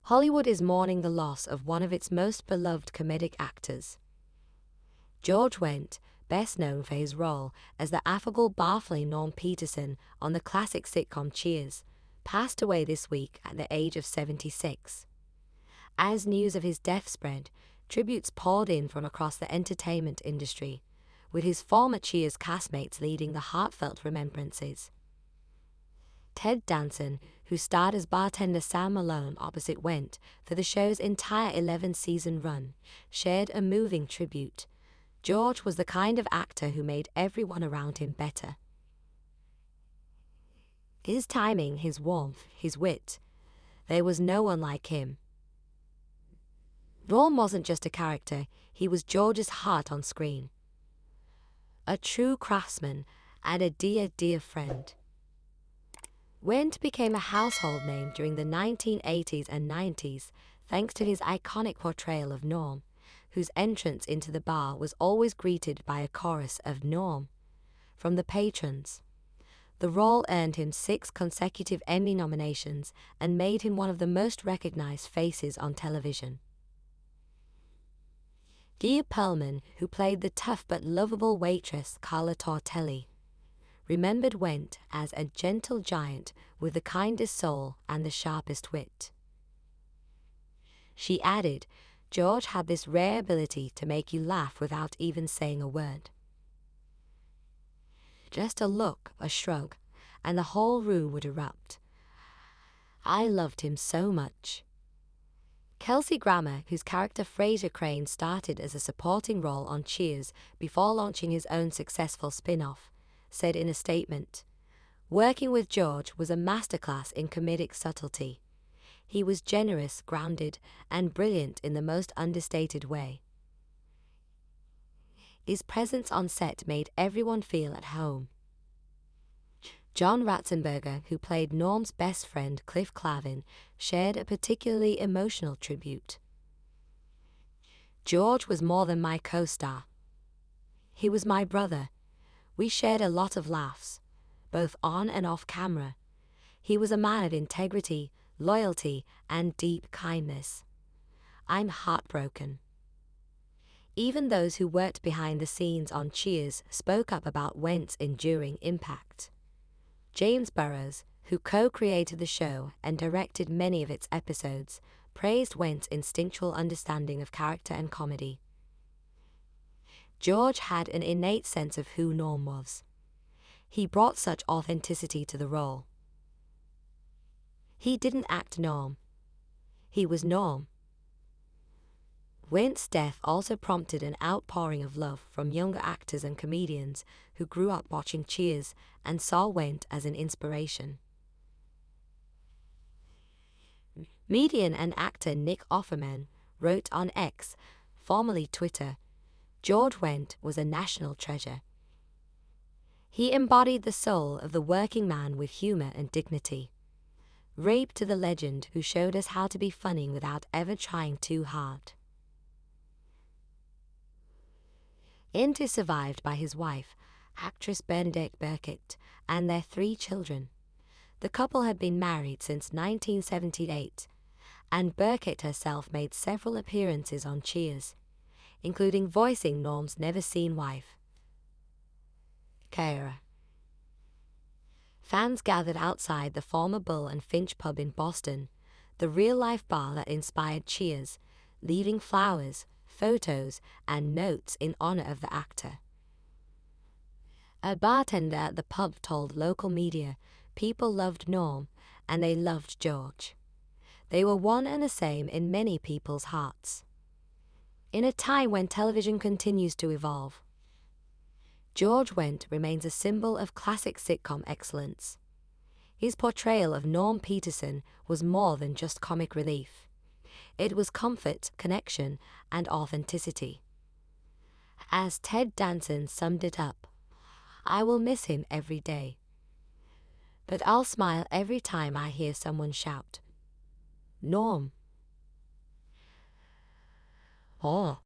Hollywood is mourning the loss of one of its most beloved comedic actors. George Wendt, best known for his role as the affable, baffling Norm Peterson on the classic sitcom Cheers, passed away this week at the age of 76. As news of his death spread, tributes poured in from across the entertainment industry, with his former Cheers castmates leading the heartfelt remembrances. Ted Danson, who starred as bartender Sam Malone opposite Wendt for the show's entire 11-season run, shared a moving tribute. George was the kind of actor who made everyone around him better. His timing, his warmth, his wit. There was no one like him. Norm wasn't just a character, he was George's heart on screen. A true craftsman and a dear, dear friend. Wendt became a household name during the 1980s and 90s thanks to his iconic portrayal of Norm, whose entrance into the bar was always greeted by a chorus of "Norm" from the patrons. The role earned him 6 consecutive Emmy nominations and made him one of the most recognized faces on television. Gia Perlman, who played the tough but lovable waitress Carla Tortelli, remembered Wendt as a gentle giant with the kindest soul and the sharpest wit. She added, George had this rare ability to make you laugh without even saying a word. Just a look, a shrug, and the whole room would erupt. I loved him so much. Kelsey Grammer, whose character Frasier Crane started as a supporting role on Cheers before launching his own successful spin-off, said in a statement, "Working with George was a masterclass in comedic subtlety. He was generous, grounded, and brilliant in the most understated way. His presence on set made everyone feel at home." John Ratzenberger, who played Norm's best friend Cliff Clavin, shared a particularly emotional tribute. "George was more than my co-star. He was my brother. We shared a lot of laughs, both on and off camera. He was a man of integrity, loyalty, and deep kindness. I'm heartbroken." Even those who worked behind the scenes on Cheers spoke up about Wendt's enduring impact. James Burrows, who co-created the show and directed many of its episodes, praised Wendt's instinctual understanding of character and comedy. George had an innate sense of who Norm was. He brought such authenticity to the role. He didn't act Norm. He was Norm. Wendt's death also prompted an outpouring of love from younger actors and comedians who grew up watching Cheers and saw Wendt as an inspiration. Comedian and actor Nick Offerman wrote on X, formerly Twitter, "George Wendt was a national treasure. He embodied the soul of the working man with humor and dignity. Rape to the legend who showed us how to be funny without ever trying too hard." Wendt is survived by his wife, actress Bernadette Burkett, and their 3 children. The couple had been married since 1978, and Burkett herself made several appearances on Cheers, including voicing Norm's never-seen wife, Kara. Fans gathered outside the former Bull and Finch pub in Boston, the real-life bar that inspired Cheers, leaving flowers, photos, and notes in honor of the actor. A bartender at the pub told local media, "People loved Norm, and they loved George. They were one and the same in many people's hearts." In a time when television continues to evolve, George Wendt remains a symbol of classic sitcom excellence. His portrayal of Norm Peterson was more than just comic relief. It was comfort, connection, and authenticity. As Ted Danson summed it up, "I will miss him every day. But I'll smile every time I hear someone shout, 'Norm!'" Oh.